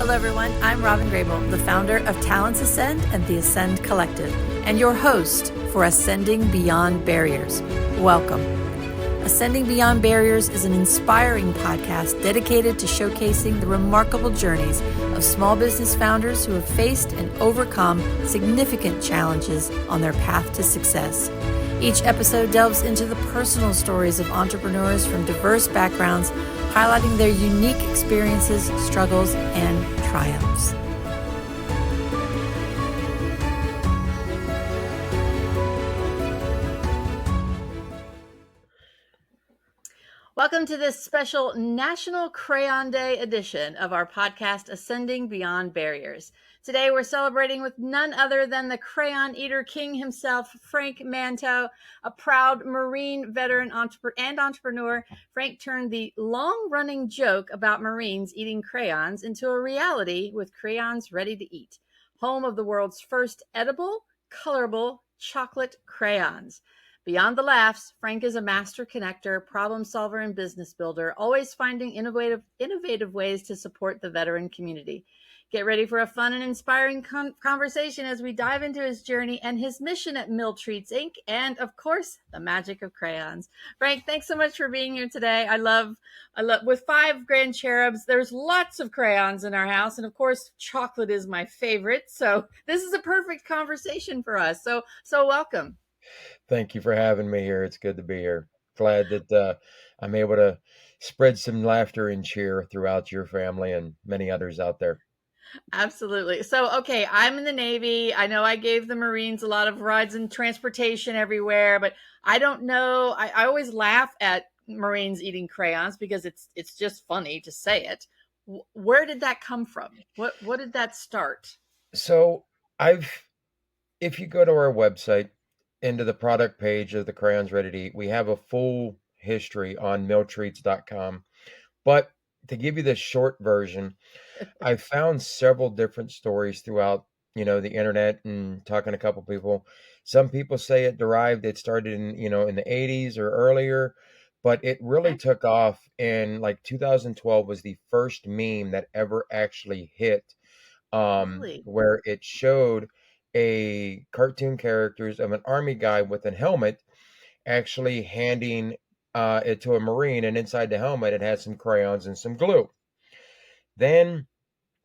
Hello, everyone. I'm Robyn Grable, the founder of Talents Ascend and the Ascend Collective, and your host for Ascending Beyond Barriers. Welcome. Ascending Beyond Barriers is an inspiring podcast dedicated to showcasing the remarkable journeys of small business founders who have faced and overcome significant challenges on their path to success. Each episode delves into the personal stories of entrepreneurs from diverse backgrounds, highlighting their unique experiences, struggles, and triumphs. Welcome to this special National Crayon Day edition of our podcast, Ascending Beyond Barriers. Today, we're celebrating with none other than the crayon eater king himself, Frank Manteau, a proud Marine veteran and entrepreneur. Frank turned the long-running joke about Marines eating crayons into a reality with Crayons Ready to Eat, home of the world's first edible, colorable chocolate crayons. Beyond the laughs, Frank is a master connector, problem solver, and business builder, always finding innovative ways to support the veteran community. Get ready for a fun and inspiring conversation as we dive into his journey and his mission at MilTreats, Inc., and, of course, the magic of crayons. Frank, thanks so much for being here today. I love, with 5 grand cherubs, there's lots of crayons in our house, and, of course, chocolate is my favorite, so this is a perfect conversation for us. So welcome. Thank you for having me here. It's good to be here. Glad that I'm able to spread some laughter and cheer throughout your family and many others out there. Absolutely. So, okay, I'm in the Navy. I know I gave the Marines a lot of rides and transportation everywhere, but I don't know. I always laugh at Marines eating crayons because it's just funny to say it. Where did that come from? What did that start? So if you go to our website, into the product page of the Crayons Ready to Eat, we have a full history on MilTreats.com. But to give you the short version, I found several different stories throughout, the internet and talking to a couple people. Some people say it started in the 80s or earlier, but it really Okay. took off in like 2012 was the first meme that ever actually hit, Really? where it showed a cartoon characters of an army guy with a helmet actually handing it to a Marine, and inside the helmet it had some crayons and some glue. Then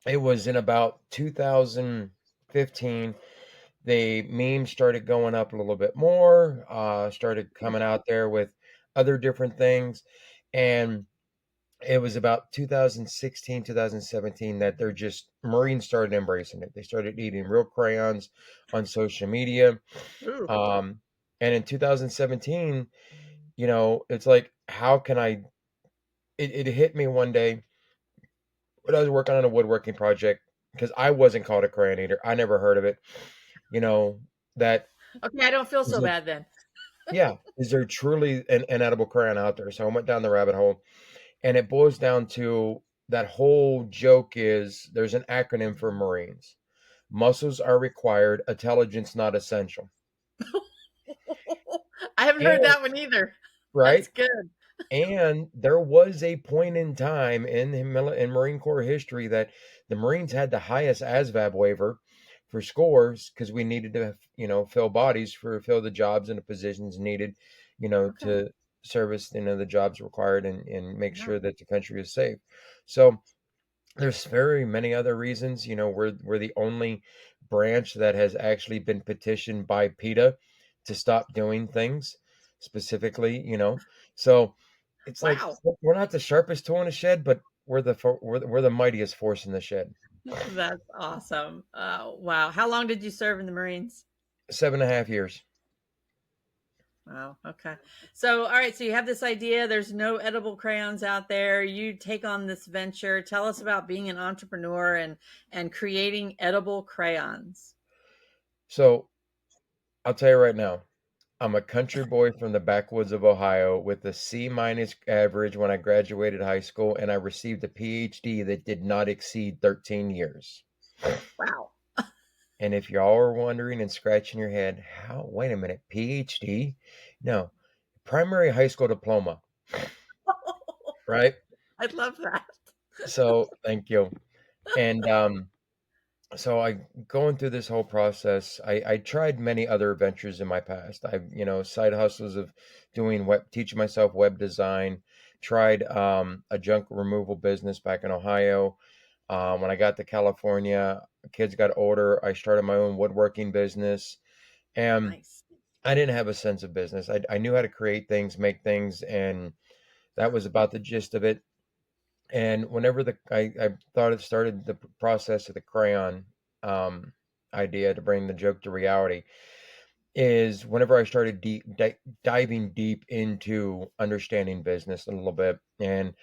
it was in about 2015, the memes started going up a little bit more, started coming out there with other different things. And it was about 2016, 2017 that they're just, Marines started embracing it. They started eating real crayons on social media. Ooh. Um, and in 2017, it's like, how can it hit me one day when I was working on a woodworking project because I wasn't called a crayon eater. I never heard of it. You know, that Okay, I don't feel is so it, bad then. yeah, is there truly an edible crayon out there? So I went down the rabbit hole, and it boils down to that whole joke is there's an acronym for Marines. Muscles are required, intelligence not essential. I haven't heard And that one either. right? That's good. And there was a point in time in Marine Corps history that the Marines had the highest ASVAB waiver for scores because we needed to, fill bodies fill the jobs and the positions needed, Okay. to service, the jobs required and make Yeah. sure that the country is safe. So there's very many other reasons. We're the only branch that has actually been petitioned by PETA to stop doing things specifically. So it's like Wow. we're not the sharpest tool in the shed, but we're the mightiest force in the shed. That's awesome. Wow. How long did you serve in the Marines? 7.5 years. Wow. Okay. So, all right. So you have this idea. There's no edible crayons out there. You take on this venture. Tell us about being an entrepreneur and creating edible crayons. So I'll tell you right now, I'm a country boy from the backwoods of Ohio with a C minus average when I graduated high school, and I received a PhD that did not exceed 13 years. Wow. And if y'all are wondering and scratching your head, wait a minute, PhD? No, primary high school diploma, right? I love that. So thank you. And so I going through this whole process, I tried many other ventures in my past. Side hustles of doing web, teaching myself web design, tried a junk removal business back in Ohio. When I got to California, kids got older, I started my own woodworking business. And Nice. I didn't have a sense of business. I knew how to create things, make things, and that was about the gist of it. And whenever I thought it started the process of the crayon um, idea to bring the joke to reality is whenever I started diving deep into understanding business a little bit, and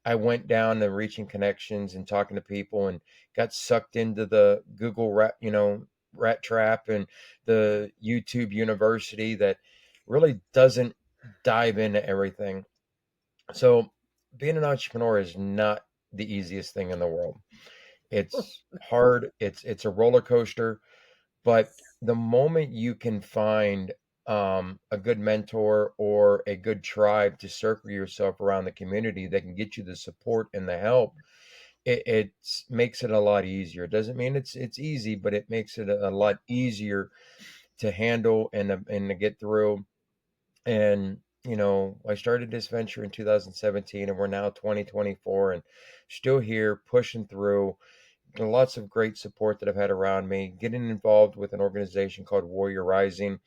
I went down and reaching connections and talking to people, and got sucked into the Google rat trap and the YouTube university that really doesn't dive into everything. So being an entrepreneur is not the easiest thing in the world. It's hard. It's a roller coaster, but the moment you can find a good mentor or a good tribe to circle yourself around the community that can get you the support and the help, it makes it a lot easier. It doesn't mean it's easy, but it makes it a Yeah. lot easier to handle and to get through. And I started this venture in 2017, and we're now 2024, and still here pushing through. Lots of great support that I've had around me. Getting involved with an organization called Warrior Rising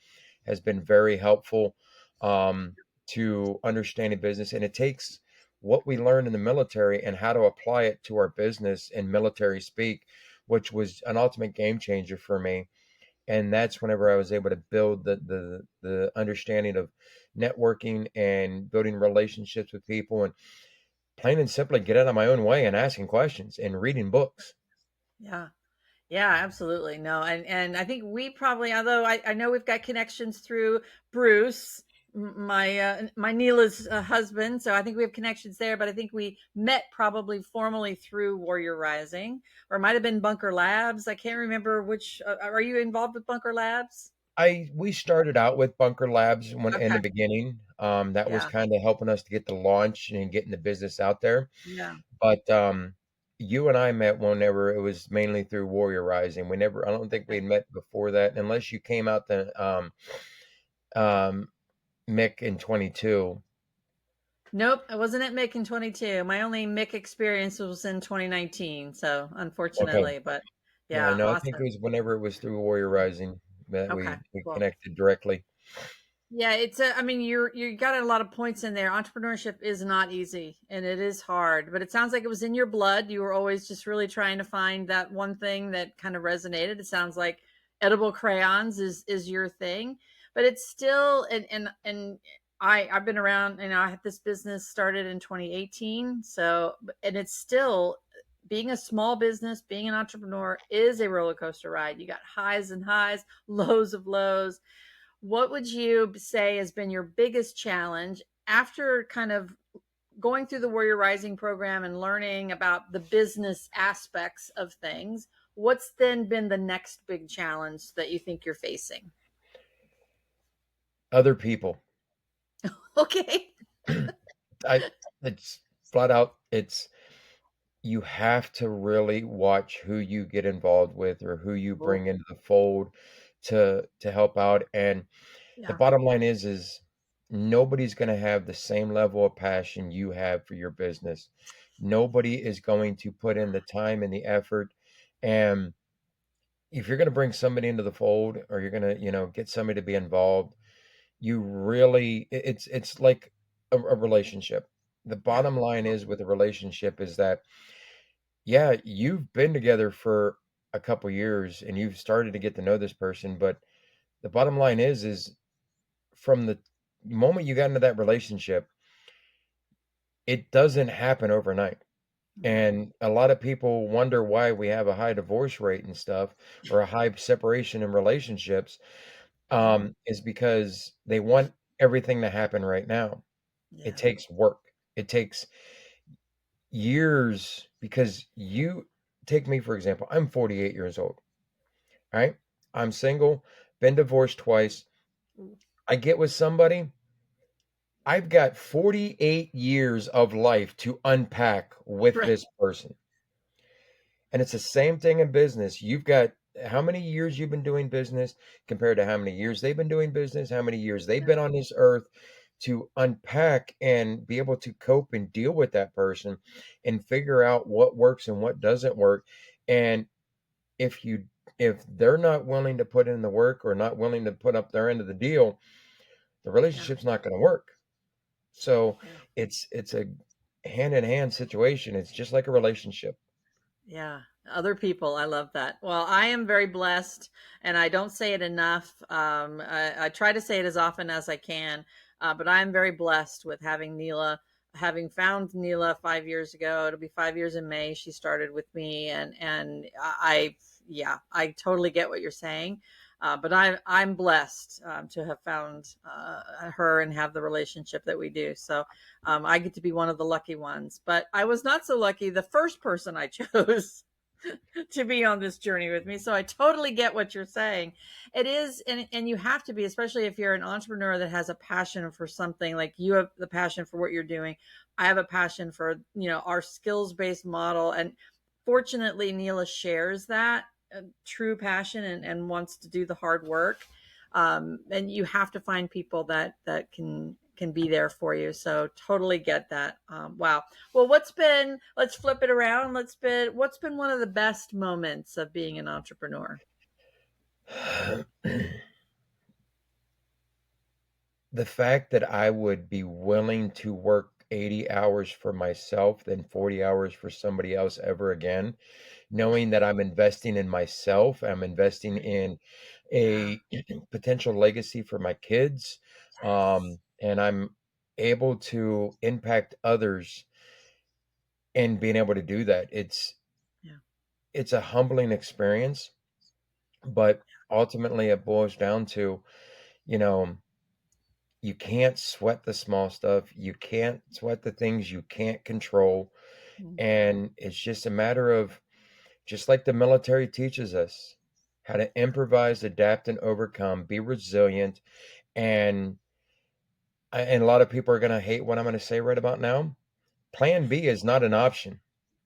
has been very helpful to understanding business, and it takes what we learned in the military and how to apply it to our business in military speak, which was an ultimate game changer for me. And that's whenever I was able to build the understanding of networking and building relationships with people, and plain and simply get out of my own way and asking questions and reading books. Yeah. Yeah, absolutely. No, and I think we probably, although I know we've got connections through Bruce, my Neela's husband, so I think we have connections there. But I think we met probably formally through Warrior Rising, or it might have been Bunker Labs. I can't remember which. Are you involved with Bunker Labs? I We started out with Bunker Labs when in the Okay. beginning. That was Yeah. kind of helping us to get the launch and getting the business out there. Yeah. But you and I met whenever it was mainly through Warrior Rising. I don't think we Okay. had met before that, unless you came out the um, Mick in 22. Nope, I wasn't at Mick in 22. My only Mick experience was in 2019. So Okay. unfortunately, but Yeah, yeah, no, I think it awesome. was whenever it was through Warrior Rising that Okay, we cool. connected directly. Yeah, it's a, I mean, you got a lot of points in there. Entrepreneurship is not easy and it is hard, but it sounds like it was in your blood. You were always just really trying to find that one thing that kind of resonated. It sounds like edible crayons is your thing, but it's still, and I've been around, I had this business started in 2018. So, and it's still, being a small business, being an entrepreneur is a roller coaster ride. You got highs and highs, lows of lows. What would you say has been your biggest challenge after kind of going through the Warrior Rising program and learning about the business aspects of things? What's then been the next big challenge that you think you're facing? Other people. Okay. I It's flat out. It's You have to really watch who you get involved with or who you Oh, bring into the fold to help out. And the yeah. bottom line is nobody's going to have the same level of passion you have for your business. Nobody is going to put in the time and the effort. And if you're going to bring somebody into the fold, or you're going to, get somebody to be involved, you really it's like a relationship. The Yeah. bottom line is with a relationship is that, yeah, you've been together for a couple years and you've started to get to know this person, but the bottom line is from the moment you got into that relationship, it doesn't happen overnight. Yeah. And a lot of people wonder why we have a high divorce rate and stuff, or a high separation in relationships, Yeah. is because they want everything to happen right now. It Yeah. takes work. It takes years, because you take me for example. I'm 48 years old. All right. I'm single, been divorced twice. I get with somebody. I've got 48 years of life to unpack with Right. this person. And it's the same thing in business. You've got how many years you've been doing business compared to how many years they've been doing business, how many years they've Yeah. been on this earth to unpack and be able to cope and deal with that person and figure out what works and what doesn't work. And if you if they're not willing to put in the work or not willing to put up their end of the deal, the Yeah. relationship's not going to work. So Yeah. it's a hand in hand situation. It's just like a relationship. Yeah, other people. I love that. Well, I am very blessed, and I don't say it enough. I try to say it as often as I can, but I am very blessed with having Neela, having found Neela 5 years ago. It'll be 5 years in May. She started with me, and yeah, I totally get what you're saying. But I'm blessed to have found her and have the relationship that we do. So I get to be one of the lucky ones, but I was not so lucky the first person I chose to be on this journey with me. So I totally get what you're saying. It is, and you have to be, especially if you're an entrepreneur that has a passion for something. Like you have the passion for what you're doing. I have a passion for, our skills based model. And fortunately, Neela shares that true passion and wants to do the hard work. And you have to find people that can be there for you. So totally get that. Wow. Well, let's flip it around. What's been one of the best moments of being an entrepreneur? The fact that I would be willing to work 80 hours for myself than 40 hours for somebody else ever again, knowing that I'm investing in myself, I'm investing in Yeah. a potential legacy for my kids, Yes. and I'm able to impact others and being able to do that. Yeah. It's a humbling experience, but ultimately it boils down to, you know, you can't sweat the small stuff. You can't sweat the things you can't control. Mm. And it's just a matter of, just like the military teaches us, how to improvise, adapt, and overcome, be resilient. And, and a lot of people are going to hate what I'm going to say right about now. Plan B is not an option.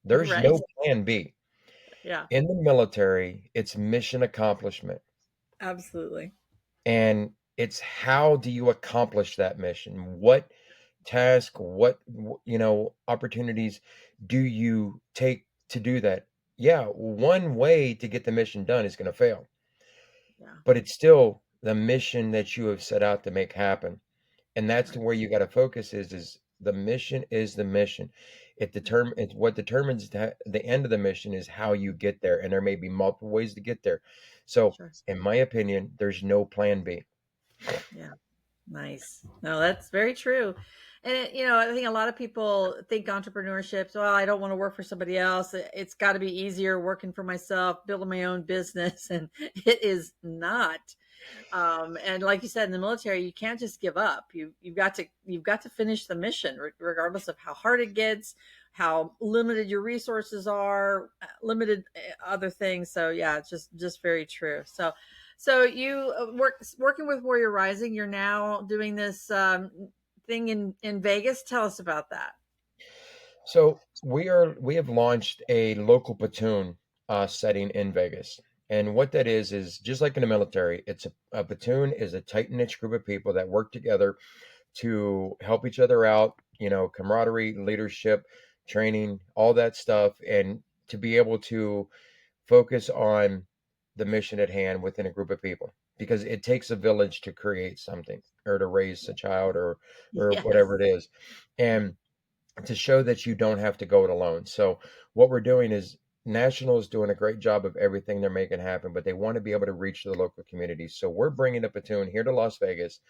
There's Right. no plan B. Yeah. In the military, it's mission accomplishment. Absolutely. And it's how do you accomplish that mission? What task, opportunities do you take to do that? Yeah, one way to get the mission done is going to fail, Yeah. but it's still the mission that you have set out to make happen. And that's Right. where you got to focus is the mission is the mission. Yeah. It's what determines the end of the mission is how you get there. And there may be multiple ways to get there. So Sure. in my opinion, there's no plan B. Yeah. Nice. No, that's very true. And I think a lot of people think entrepreneurship, well, I don't want to work for somebody else. It's got to be easier working for myself, building my own business. And it is not. And like you said, in the military, you can't just give up. You've got to finish the mission, regardless of how hard it gets, how limited your resources are, limited other things. So yeah, it's just very true. So you working with Warrior Rising. You're now doing this thing in Vegas. Tell us about that. So we have launched a local platoon setting in Vegas. And what that is just like in the military, a platoon is a tight knit group of people that work together to help each other out, camaraderie, leadership, training, all that stuff, and to be able to focus on the mission at hand within a group of people. Because it takes a village to create something or to raise a child or whatever Yes. it is. And to show that you don't have to go it alone. So what we're doing is National is doing a great job of everything they're making happen, but they want to be able to reach the local communities. So we're bringing a platoon here to Las Vegas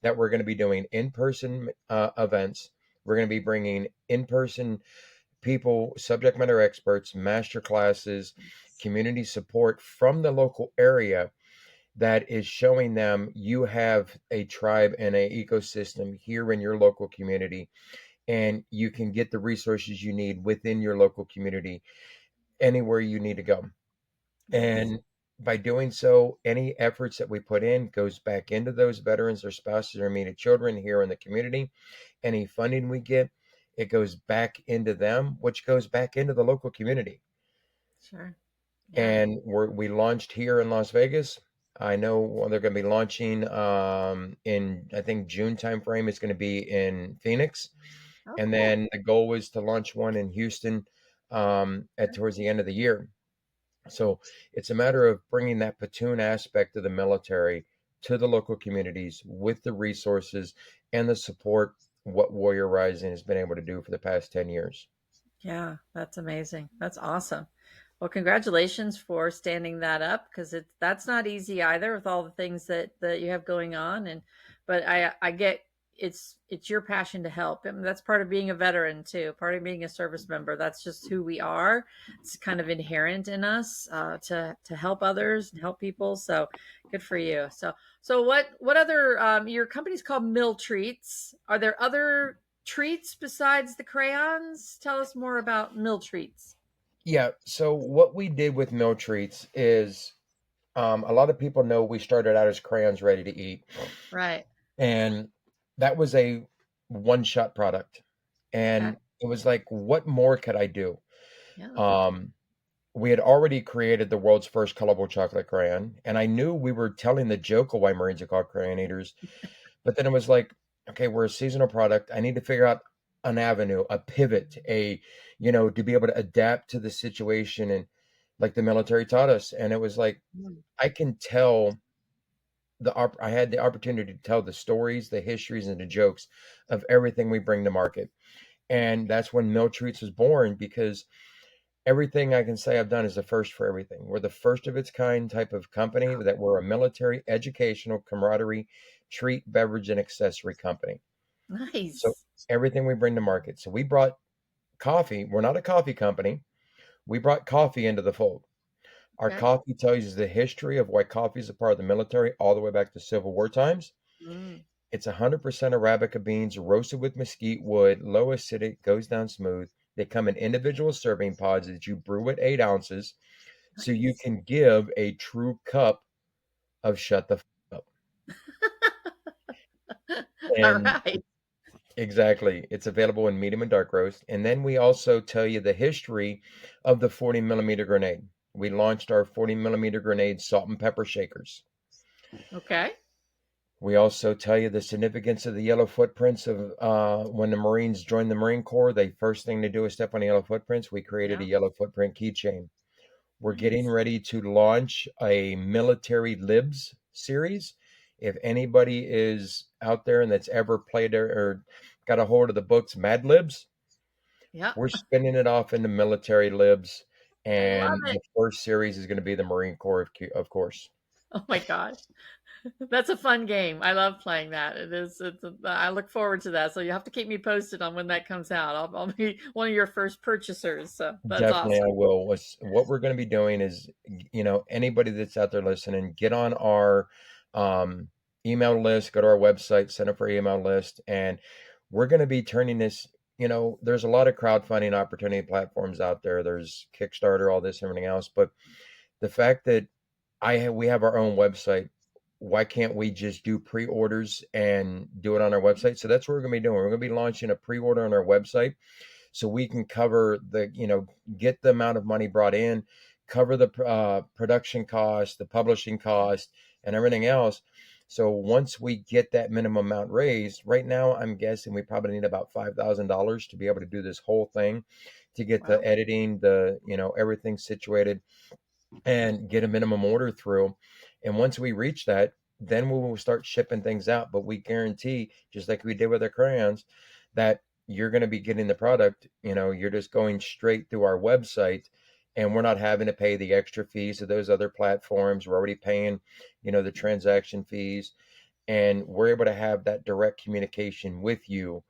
that we're going to be doing in-person events. We're going to be bringing in-person people, subject matter experts, master classes, community support from the local area that is showing them you have a tribe and an ecosystem here in your local community and you can get the resources you need within your local community anywhere you need to go. Nice. And by doing so, any efforts that we put in goes back into those veterans, their spouses, or immediate children here in the community. Any funding we get, it goes back into them, which goes back into the local community. Sure. Yeah. and we launched here in Las Vegas. I know they're going to be launching in I think June timeframe. It's going to be in Phoenix, Oh, and cool. then the goal was to launch one in Houston at towards the end of the year. So it's a matter of bringing that platoon aspect of the military to the local communities with the resources and the support what Warrior Rising has been able to do for the past 10 years. Yeah, that's amazing. That's awesome. Well, congratulations for standing that up because that's not easy either with all the things that you have going on. And but I get it's your passion to help. I mean, that's part of being a veteran too. Part of being a service member. That's just who we are. It's kind of inherent in us to help others and help people. So good for you. So what other your company's called MilTreats. Are there other treats besides the crayons? Tell us more about MilTreats. Yeah, so what we did with MilTreats is a lot of people know we started out as Crayons Ready to Eat, Right. and that was a one shot product. Okay. And it was like, what more could I do? Yeah. Um, we had already created the world's first colorful chocolate crayon, and I knew we were telling the joke of why Marines are called crayon eaters. But then it was like, okay, we're a seasonal product. I need to figure out an avenue, a pivot, to be able to adapt to the situation, and like the military taught us. And it was like, Mm. I can tell I had the opportunity to tell the stories, the histories, and the jokes of everything we bring to market. And that's when Mill Treats was born, because everything I can say I've done is the first for everything. We're the first of its kind type of company that we're a military, educational, camaraderie, treat, beverage, and accessory company. So Nice. everything we bring to market. So we brought coffee. We're not a coffee company. We brought coffee into the fold. Our Okay. coffee tells you the history of why coffee is a part of the military all the way back to Civil War times. Mm. It's 100% Arabica beans roasted with mesquite wood, low acidic, goes down smooth. They come in individual serving pods that you brew at 8 ounces, so you Nice. can give a true cup of shut the up. All And right. exactly, it's available in medium and dark roast. And then we also tell you the history of the 40 millimeter grenade. We launched our 40 millimeter grenade salt and pepper shakers. Okay. We also tell you the significance of the yellow footprints of when the Marines joined the Marine Corps. The first thing they do is step on the yellow footprints. We created a Yeah. yellow footprint keychain. We're getting Nice. ready to launch a military libs series. If anybody is out there and that's ever played or got a hold of the books Mad Libs, Yeah. we're spinning it off into military libs. I love And it. the first series is going to be the Marine Corps, of course. Oh my gosh. That's a fun game. I love playing that. It is. I look forward to that. So you have to keep me posted on when that comes out. I'll be one of your first purchasers. So that's Definitely, I awesome. will. What we're going to be doing is, anybody that's out there listening, get on our um, email list, go to our website, sign up for our email list, and we're going to be turning this. There's a lot of crowdfunding opportunity platforms out there. There's Kickstarter, all this, everything else. But the fact that we have our own website, why can't we just do pre-orders and do it on our website? So that's what we're going to be doing. We're going to be launching a pre-order on our website, so we can cover get the amount of money brought in, cover the production cost, the publishing cost, and everything else. So once we get that minimum amount raised, right now I'm guessing we probably need about $5,000 to be able to do this whole thing, to get the Wow. editing, everything situated, and get a minimum order through. And once we reach that, then we will start shipping things out. But we guarantee, just like we did with our crayons, that you're going to be getting the product. You're just going straight through our website, and we're not having to pay the extra fees of those other platforms. We're already paying, the transaction fees, and we're able to have that direct communication with you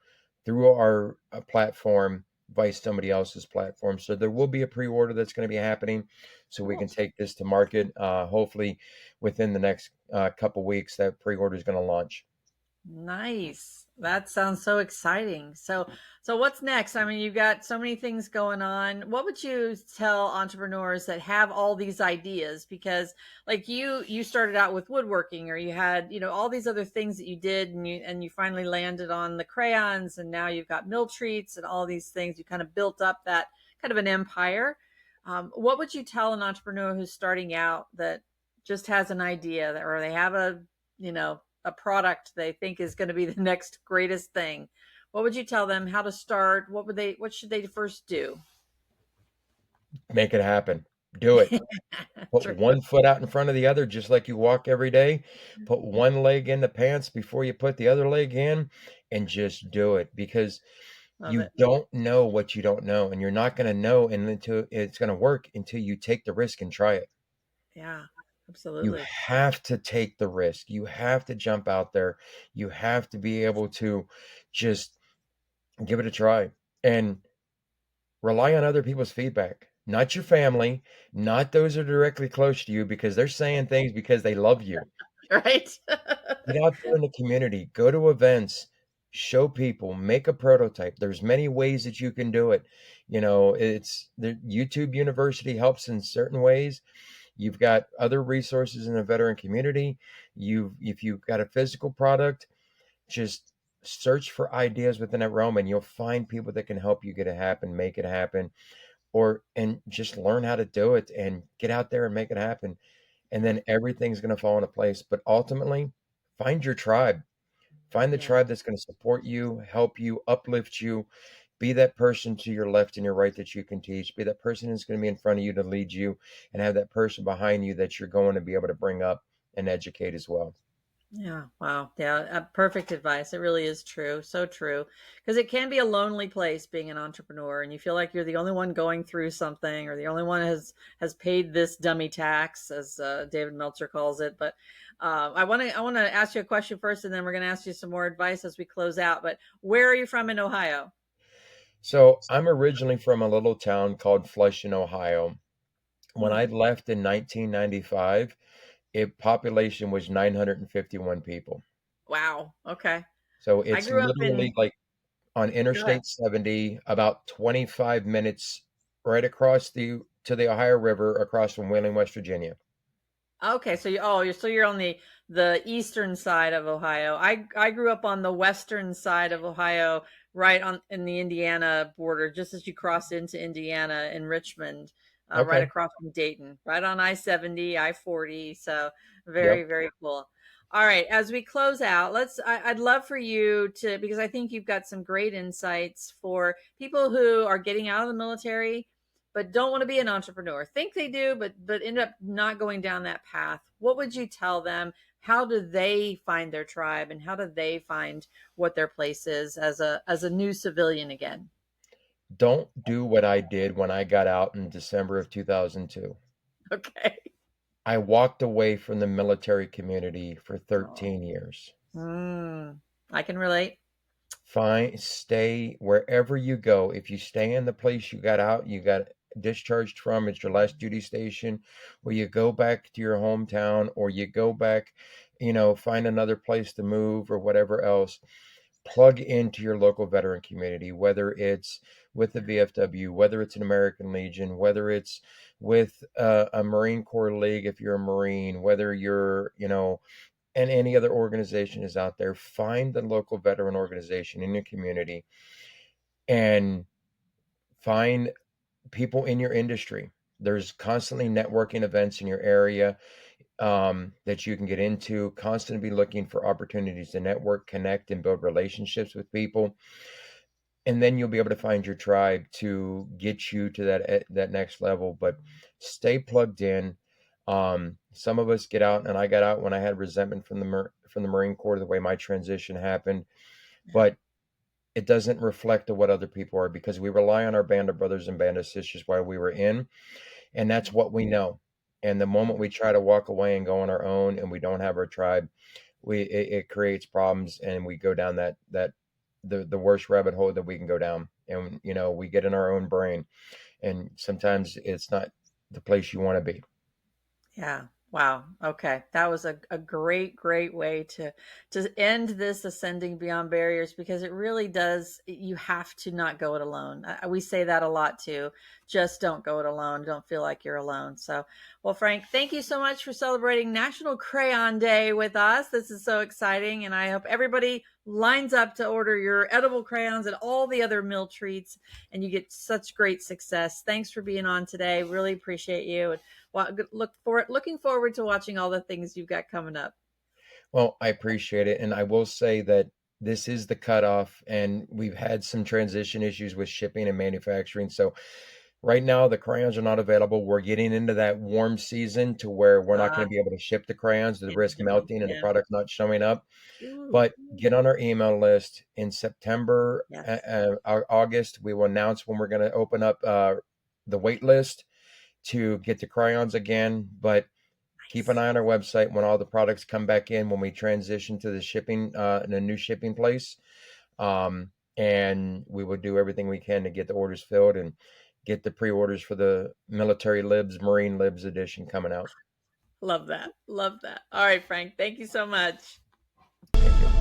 through our platform by somebody else's platform. So there will be a pre-order that's going to be happening, so we can Cool. take this to market. Hopefully, within the next couple weeks, that pre-order is going to launch. Nice. That sounds so exciting. So what's next? I mean, you've got so many things going on. What would you tell entrepreneurs that have all these ideas? Because like you started out with woodworking, or you had, all these other things that you did, and you finally landed on the crayons, and now you've got mill treats and all these things. You kind of built up that kind of an empire. What would you tell an entrepreneur who's starting out that just has an idea that, or they have a, a product they think is going to be the next greatest thing? What would you tell them how to start? What should they first do? Make it happen. Do it. Put True. one foot out in front of the other just like you walk every day. Put one leg in the pants before you put the other leg in, and just do it, because Love you it. don't know what you don't know, and you're not going to know until it's going to work until you take the risk and try it. Yeah, You absolutely. have to take the risk. You have to jump out there. You have to be able to just give it a try and rely on other people's feedback, not your family, not those who are directly close to you, because they're saying things because they love you. Right. Get out there in the community, go to events, show people, make a prototype. There's many ways that you can do it. It's the YouTube University helps in certain ways. You've got other resources in the veteran community. If you've got a physical product, just search for ideas within that realm, and you'll find people that can help you get it happen, make it happen, and just learn how to do it and get out there and make it happen. And Yeah. then everything's going to fall into place. But ultimately, find your tribe. Find the Yeah. tribe that's going to support you, help you, uplift you. Be that person to your left and your right that you can teach. Be that person who's going to be in front of you to lead you, and have that person behind you that you're going to be able to bring up and educate as well. Yeah. Wow. Yeah. Perfect advice. It really is true. So true. Because it can be a lonely place being an entrepreneur, and you feel like you're the only one going through something, or the only one has paid this dummy tax, as David Meltzer calls it. But I want to ask you a question first, and then we're going to ask you some more advice as we close out. But where are you from in Ohio? So I'm originally from a little town called Flushing, Ohio. When Hmm. I left in 1995, it population was 951 people. Wow. Okay. So I it's grew up literally in. like on Go ahead. Interstate 70, about 25 minutes right across the Ohio River, across from Wheeling, West Virginia. Okay, so you're on the eastern side of Ohio. I grew up on the western side of Ohio, right on in the Indiana border, just as you cross into Indiana in Richmond, right Okay. across from Dayton, right on I-70, I-40. So very, Yep. very cool. All right, as we close out, I'd love for you to, because I think you've got some great insights for people who are getting out of the military but don't want to be an entrepreneur. Think they do, but end up not going down that path. What would you tell them? How do they find their tribe, and how do they find what their place is as a new civilian again? Don't do what I did when I got out in December of 2002. Okay. I walked away from the military community for Oh, 13 years. I can relate. Stay wherever you go. If you stay in the place you got discharged from, it's your last duty station, or you go back to your hometown, or you go back, find another place to move or whatever else. Plug into your local veteran community, whether it's with the VFW, whether it's an American Legion, whether it's with a Marine Corps League if you're a Marine, whether you're, and any other organization is out there. Find the local veteran organization in your community, and find people in your industry. There's constantly networking events in your area that you can get into. Constantly be looking for opportunities to network, connect, and build relationships with people, and then you'll be able to find your tribe to get you to that next level. But stay plugged in. Some of us get out, and I got out when I had resentment from from the Marine Corps, the way my transition happened. Yeah. But it doesn't reflect to what other people are, because we rely on our band of brothers and band of sisters while we were in, and that's what we know. And the moment we try to walk away and go on our own, and we don't have our tribe, it creates problems, and we go down the worst rabbit hole that we can go down, and we get in our own brain, and sometimes it's not the place you want to be. Yeah. Wow. Okay. That was a great, great way to end this ascending beyond barriers, because it really does. You have to not go it alone. We say that a lot too. Just don't go it alone. Don't feel like you're alone. So, well, Frank, thank you so much for celebrating National Crayon Day with us. This is so exciting. And I hope everybody lines up to order your edible crayons and all the other MilTreats, and you get such great success. Thanks for being on today. Really appreciate you. And looking forward to watching all the things you've got coming up. Well, I appreciate it. And I will say that this is the cutoff, and we've had some transition issues with shipping and manufacturing. So right now, the crayons are not available. We're getting into that warm season to where we're not going Uh, to be able to ship the crayons, the Can't risk ship 'em. melting and the Yeah. product not showing up. Ooh. But get on our email list in September, Yes. August. We will announce when we're going to open up the wait list to get the crayons again. But keep an Nice. eye on our website when all the products come back in, when we transition to the shipping in a new shipping place. And we will do everything we can to get the orders filled and get the pre-orders for the military libs, Marine libs edition coming out. Love that. Love that. All right, Frank. Thank you so much. Thank you.